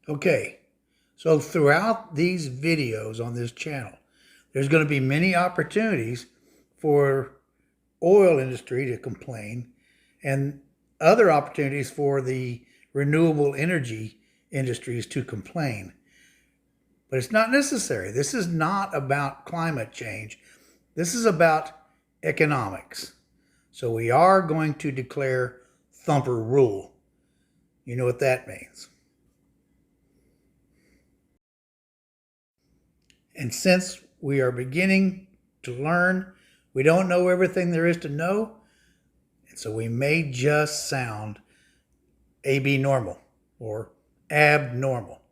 Okay, so throughout these videos on this channel, there's going to be many opportunities for oil industry to complain and other opportunities for the renewable energy industries to complain. But it's not necessary. This is not about climate change. This is about economics. So we are going to declare thumper rule. You know what that means. And since we are beginning to learn, we don't know everything there is to know. And so we may just sound AB normal or abnormal.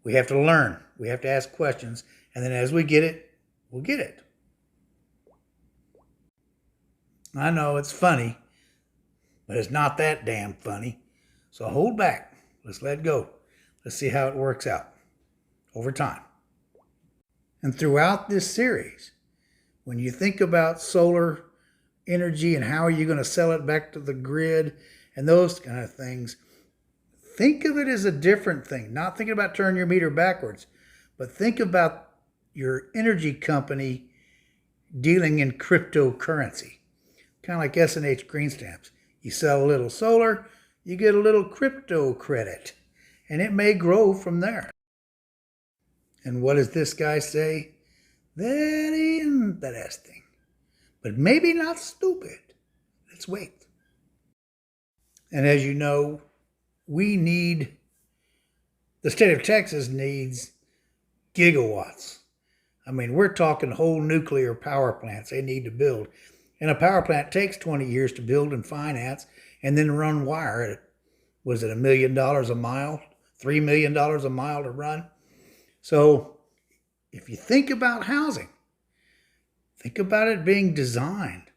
We have to learn. We have to ask questions. And then as we get it, we'll get it. I know it's funny, but it's not that damn funny. So hold back. Let's let go. Let's see how it works out over time. And throughout this series, when you think about solar energy and how are you going to sell it back to the grid and those kind of things, think of it as a different thing. Not thinking about turning your meter backwards, but think about your energy company dealing in cryptocurrency. Kind of like S&H green stamps. You sell a little solar, you get a little crypto credit, and it may grow from there. And what does this guy say? Very interesting, but maybe not stupid. Let's wait. And as you know, the state of Texas needs gigawatts. I mean, we're talking whole nuclear power plants they need to build. And a power plant takes 20 years to build and finance and then run wire. Was it $1 million a mile? $3 million a mile to run? So if you think about housing, think about it being designed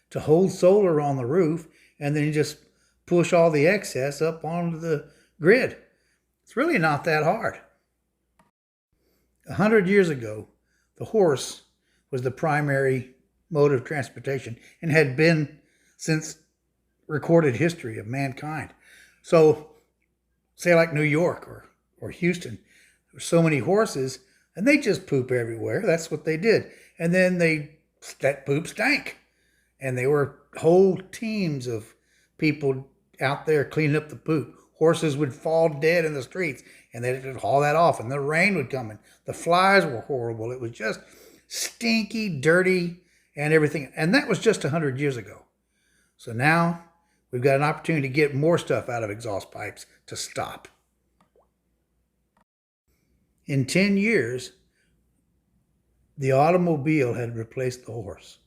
to hold solar on the roof and then just push all the excess up onto the grid. It's really not that hard. 100 years ago, the horse was the primary mode of transportation and had been since recorded history of mankind. So say like New York or Houston, there's so many horses and they just poop everywhere. That's what they did. And then that poop stank. And they were whole teams of people out there cleaning up the poop. Horses would fall dead in the streets and they'd haul that off and the rain would come in. The flies were horrible. It was just stinky, dirty, and everything. And that was just 100 years ago. So now we've got an opportunity to get more stuff out of exhaust pipes to stop. In 10 years, the automobile had replaced the horse.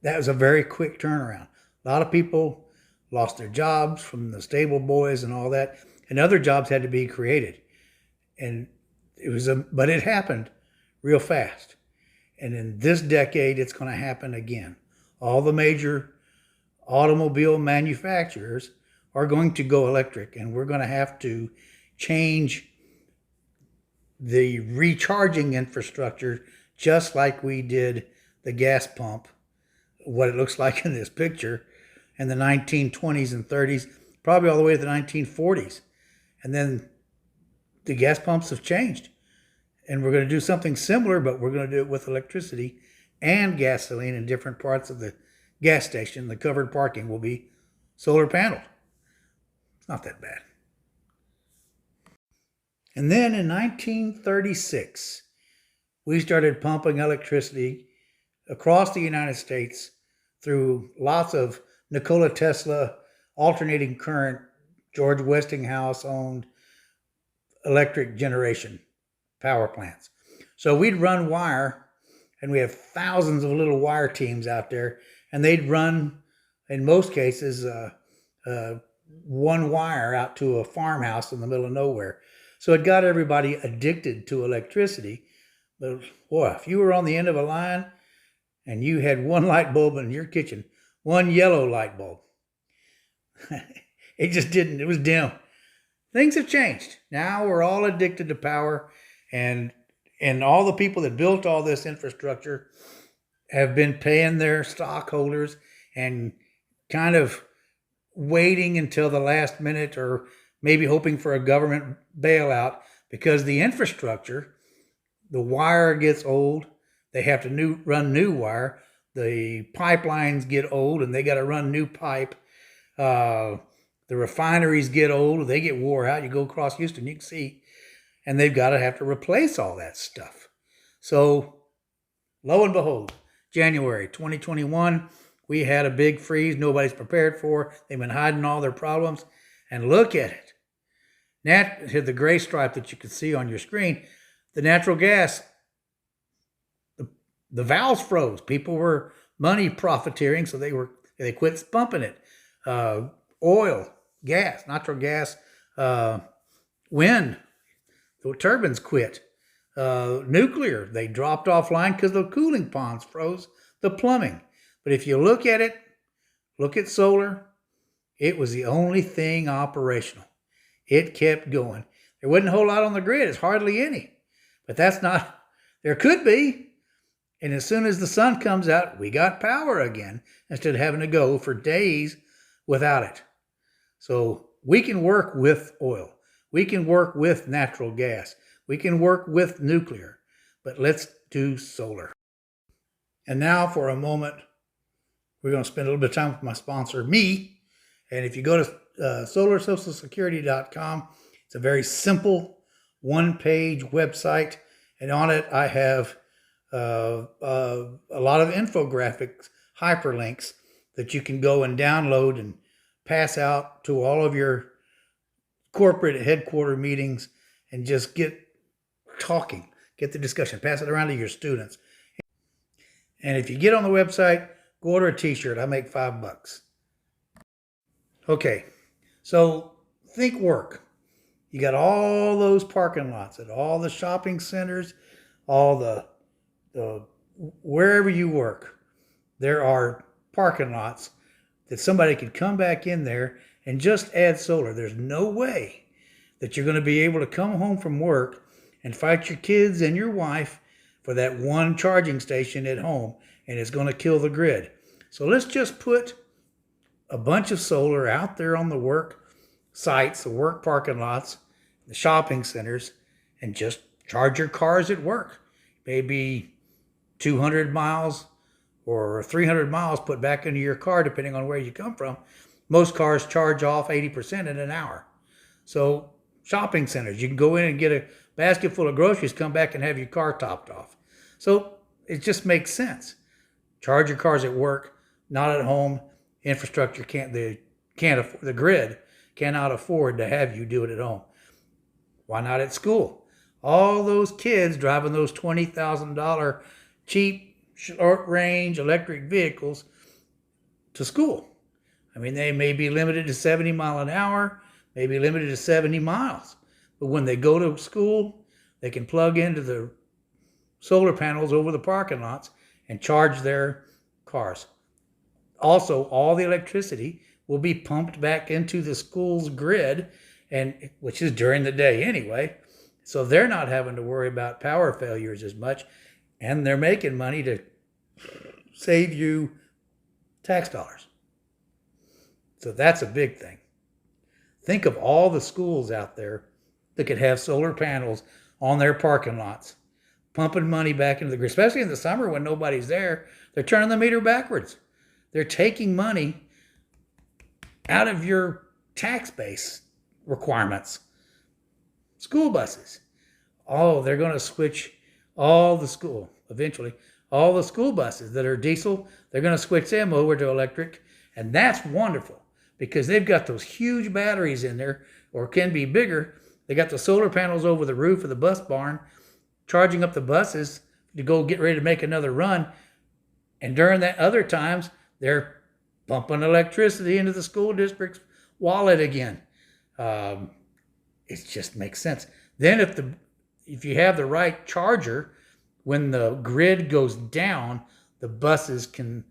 That was a very quick turnaround. A lot of people lost their jobs from the stable boys and all that, and other jobs had to be created. And but it happened real fast. And in this decade, it's going to happen again. All the major automobile manufacturers are going to go electric, and we're going to have to change the recharging infrastructure just like we did the gas pump, what it looks like in this picture, in the 1920s and 30s, probably all the way to the 1940s. And then the gas pumps have changed. And we're going to do something similar, but we're going to do it with electricity and gasoline in different parts of the gas station. The covered parking will be solar paneled. It's not that bad. And then in 1936, we started pumping electricity across the United States through lots of Nikola Tesla alternating current, George Westinghouse owned electric generation power plants. So we'd run wire, and we have thousands of little wire teams out there, and they'd run, in most cases, one wire out to a farmhouse in the middle of nowhere. So it got everybody addicted to electricity. But boy, if you were on the end of a line and you had one light bulb in your kitchen, one yellow light bulb, it was dim. Things have changed. Now we're all addicted to power, and all the people that built all this infrastructure have been paying their stockholders and kind of waiting until the last minute or maybe hoping for a government bailout because the infrastructure, the wire gets old. They have to run new wire. The pipelines get old and they got to run new pipe. The refineries get old. They get wore out. You go across Houston, you can see, and they've got to have to replace all that stuff. So lo and behold, January 2021, we had a big freeze nobody's prepared for. They've been hiding all their problems. And look at it. The gray stripe that you can see on your screen, the natural gas, the valves froze. People were money profiteering, so they quit pumping it. Oil, gas, natural gas, wind, the turbines quit. Nuclear, they dropped offline because the cooling ponds froze the plumbing. But if you look at it, look at solar, it was the only thing operational. It kept going. There wasn't a whole lot on the grid. It's hardly any. But that's not, there could be. And as soon as the sun comes out, we got power again instead of having to go for days without it. So we can work with oil. We can work with natural gas. We can work with nuclear. But let's do solar. And now for a moment, we're going to spend a little bit of time with my sponsor, me. And if you go to solarsocialsecurity.com, it's a very simple one-page website. And on it, I have a lot of infographics, hyperlinks that you can go and download and pass out to all of your corporate headquarter meetings and just get talking, get the discussion, pass it around to your students. And if you get on the website, go order a t-shirt. I make $5. Okay, so think work. You got all those parking lots at all the shopping centers, all the wherever you work, there are parking lots that somebody could come back in there and just add solar. There's no way that you're going to be able to come home from work and fight your kids and your wife for that one charging station at home, and it's going to kill the grid. So let's just put a bunch of solar out there on the work sites, the work parking lots, the shopping centers, and just charge your cars at work. Maybe 200 miles or 300 miles put back into your car, depending on where you come from. Most cars charge off 80% in an hour. So shopping centers, you can go in and get a basket full of groceries, come back and have your car topped off. So it just makes sense. Charge your cars at work, not at home. Infrastructure the grid cannot afford to have you do it at home. Why not at school? All those kids driving those $20,000 cheap, short-range electric vehicles to school. I mean, they may be limited to 70 miles an hour, maybe limited to 70 miles. But when they go to school, they can plug into the solar panels over the parking lots and charge their cars. Also, all the electricity will be pumped back into the school's grid, and which is during the day anyway. So they're not having to worry about power failures as much, and they're making money to save you tax dollars. So that's a big thing. Think of all the schools out there that could have solar panels on their parking lots, pumping money back into the grid, especially in the summer when nobody's there. They're turning the meter backwards. They're taking money out of your tax base requirements. School buses. Oh, they're going to switch all the school buses that are diesel, they're going to switch them over to electric. And that's wonderful because they've got those huge batteries in there, or can be bigger. They got the solar panels over the roof of the bus barn, charging up the buses to go get ready to make another run. And during that other times, they're pumping electricity into the school district's wallet again. It just makes sense. Then if you have the right charger, when the grid goes down, the buses can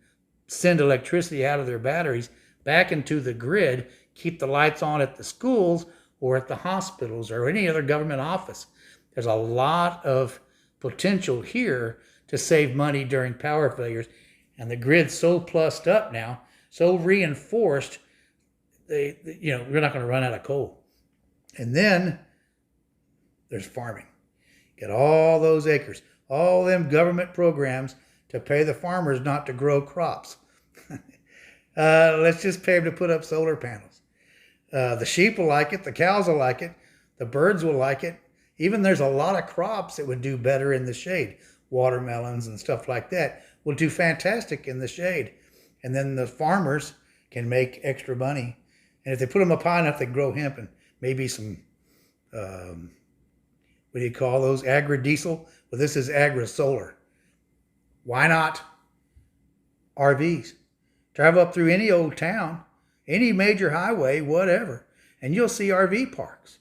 send electricity out of their batteries back into the grid, keep the lights on at the schools or at the hospitals or any other government office. There's a lot of potential here to save money during power failures. And the grid's so plussed up now, so reinforced, we're not going to run out of coal. And then there's farming. Get all those acres, all them government programs to pay the farmers not to grow crops. Let's just pay them to put up solar panels. The sheep will like it. The cows will like it. The birds will like it. Even there's a lot of crops that would do better in the shade. Watermelons and stuff like that will do fantastic in the shade. And then the farmers can make extra money. And if they put them up high enough, they grow hemp and maybe some, what do you call those? Agri-diesel? Well, this is agri-solar. Why not RVs? Travel up through any old town, any major highway, whatever, and you'll see RV parks.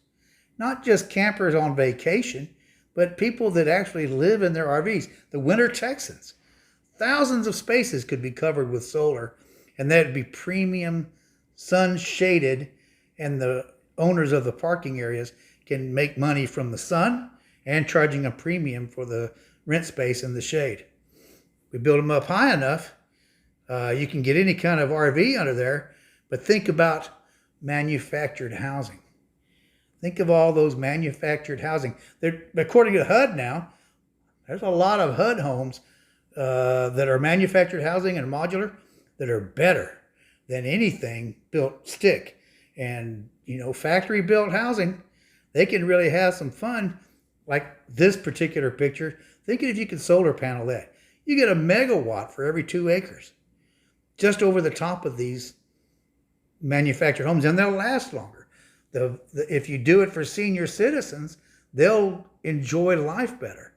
Not just campers on vacation, but people that actually live in their RVs. The winter Texans. Thousands of spaces could be covered with solar, and that'd be premium, sun-shaded, and the owners of the parking areas can make money from the sun and charging a premium for the rent space in the shade. We build them up high enough, you can get any kind of RV under there, but think about manufactured housing. Think of all those manufactured housing. According to HUD now, there's a lot of HUD homes that are manufactured housing and modular that are better than anything built stick. And, factory built housing, they can really have some fun. Like this particular picture, think if you could solar panel that. You get a megawatt for every 2 acres. Just over the top of these manufactured homes, and they'll last longer. If you do it for senior citizens, they'll enjoy life better.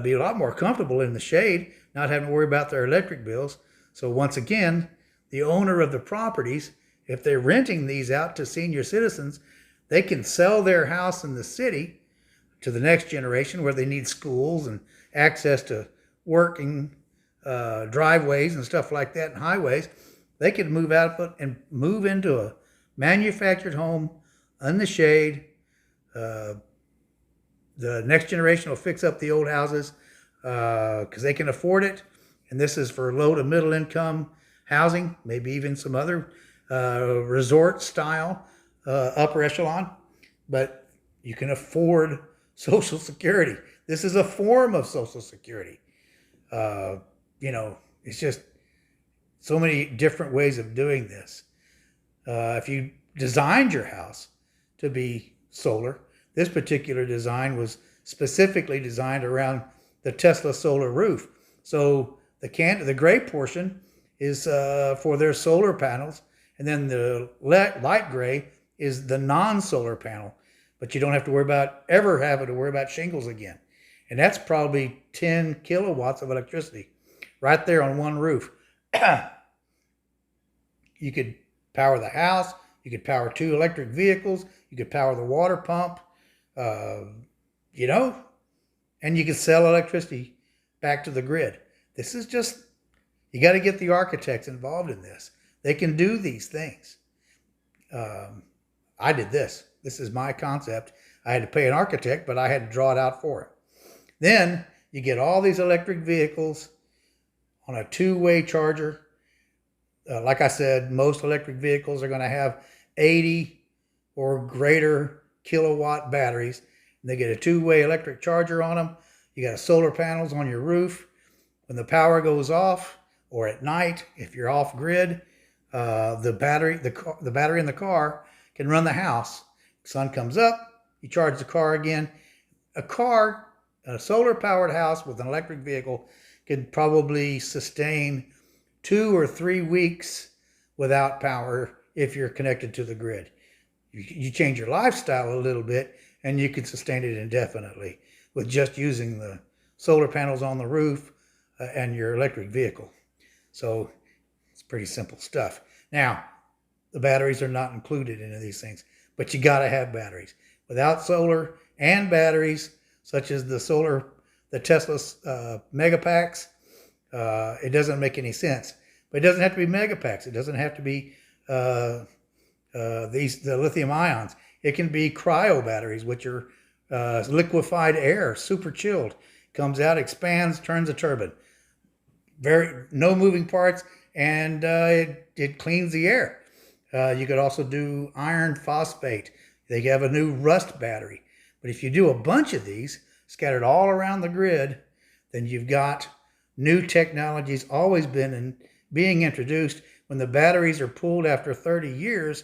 Be a lot more comfortable in the shade, not having to worry about their electric bills. So once again, the owner of the properties, if they're renting these out to senior citizens, they can sell their house in the city to the next generation where they need schools and access to working driveways and stuff like that and highways. They can move out and move into a manufactured home in the shade. The next generation will fix up the old houses because they can afford it. And this is for low to middle income housing, maybe even some other resort style upper echelon. But you can afford Social Security. This is a form of Social Security. It's just so many different ways of doing this. If you designed your house to be solar, this particular design was specifically designed around the Tesla solar roof. So the gray portion is for their solar panels, and then the light gray is the non-solar panel. But you don't have to worry about ever having to worry about shingles again. And that's probably 10 kilowatts of electricity right there on one roof. You could power the house. You could power 2 electric vehicles. You could power the water pump, and you could sell electricity back to the grid. This is just, you got to get the architects involved in this. They can do these things. I did this. This is my concept. I had to pay an architect, but I had to draw it out for him. Then you get all these electric vehicles on a 2-way charger. Like I said, most electric vehicles are going to have 80 or greater kilowatt batteries. And they get a 2-way electric charger on them. You got solar panels on your roof. When the power goes off, or at night, if you're off grid, the battery in the car can run the house. Sun comes up, you charge the car again. A solar powered house with an electric vehicle could probably sustain 2 or 3 weeks without power if you're connected to the grid. You change your lifestyle a little bit and you can sustain it indefinitely with just using the solar panels on the roof and your electric vehicle. So it's pretty simple stuff. Now, the batteries are not included in these things, but you got to have batteries. Without solar and batteries, such as the Tesla mega packs, it doesn't make any sense. But it doesn't have to be mega packs. It doesn't have to be the lithium ions. It can be cryo batteries, which are liquefied air, super chilled. Comes out, expands, turns a turbine. No moving parts, and it cleans the air. You could also do iron phosphate. They have a new rust battery. But if you do a bunch of these scattered all around the grid, then you've got new technologies always being introduced. When the batteries are pulled after 30 years,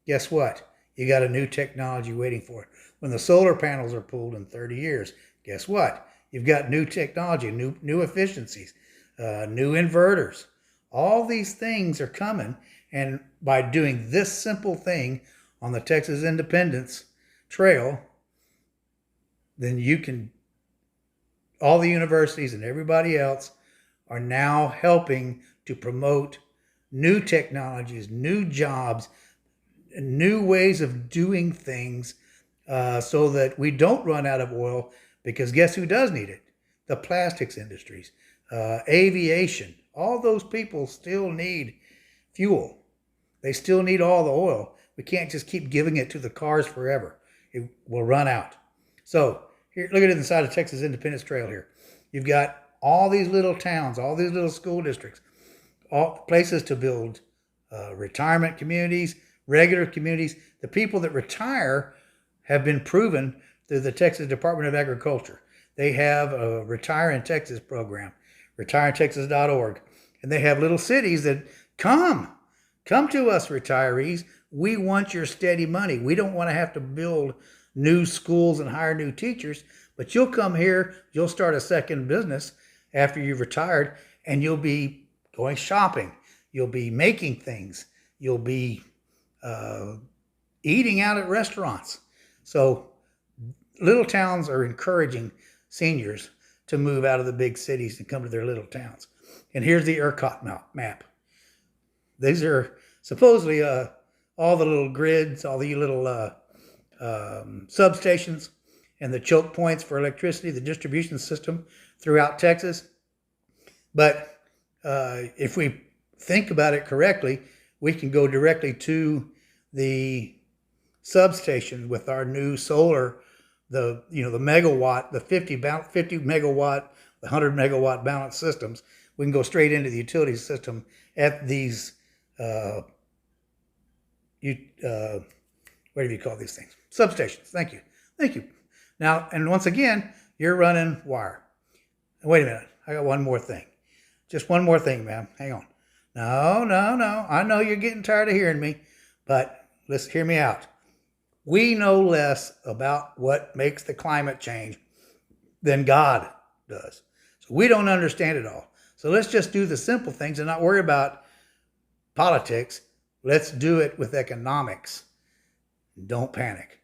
guess what? You got a new technology waiting for it. When the solar panels are pulled in 30 years, guess what? You've got new technology, new efficiencies, new inverters. All these things are coming, and by doing this simple thing on the Texas Independence Trail, then you can, all the universities and everybody else are now helping to promote new technologies, new jobs, new ways of doing things, so that we don't run out of oil, because guess who does need it? The plastics industries, aviation, all those people still need fuel. They still need all the oil. We can't just keep giving it to the cars forever. It will run out. So here, look at it inside of Texas Independence Trail here. You've got all these little towns, all these little school districts, all places to build retirement communities, regular communities. The people that retire have been proven through the Texas Department of Agriculture. They have a Retire in Texas program, retireintexas.org. And they have little cities that come to us, retirees. We want your steady money. We don't want to have to build new schools and hire new teachers, but you'll come here, you'll start a second business after you've retired, and you'll be going shopping. You'll be making things. You'll be eating out at restaurants. So little towns are encouraging seniors to move out of the big cities and come to their little towns. And here's the ERCOT map. These are supposedly all the little grids, all the little substations and the choke points for electricity, the distribution system throughout Texas. But if we think about it correctly, we can go directly to the substation with our new solar, the megawatt, the 50 megawatt, the 100 megawatt balance systems. We can go straight into the utility system at these, what do you call these things? Substations. Thank you. Now, and once again, you're running wire. Wait a minute. I got one more thing. Just one more thing, ma'am. Hang on. No. I know you're getting tired of hearing me, but let's hear me out. We know less about what makes the climate change than God does. So we don't understand it all. So let's just do the simple things and not worry about politics. Let's do it with economics. Don't panic.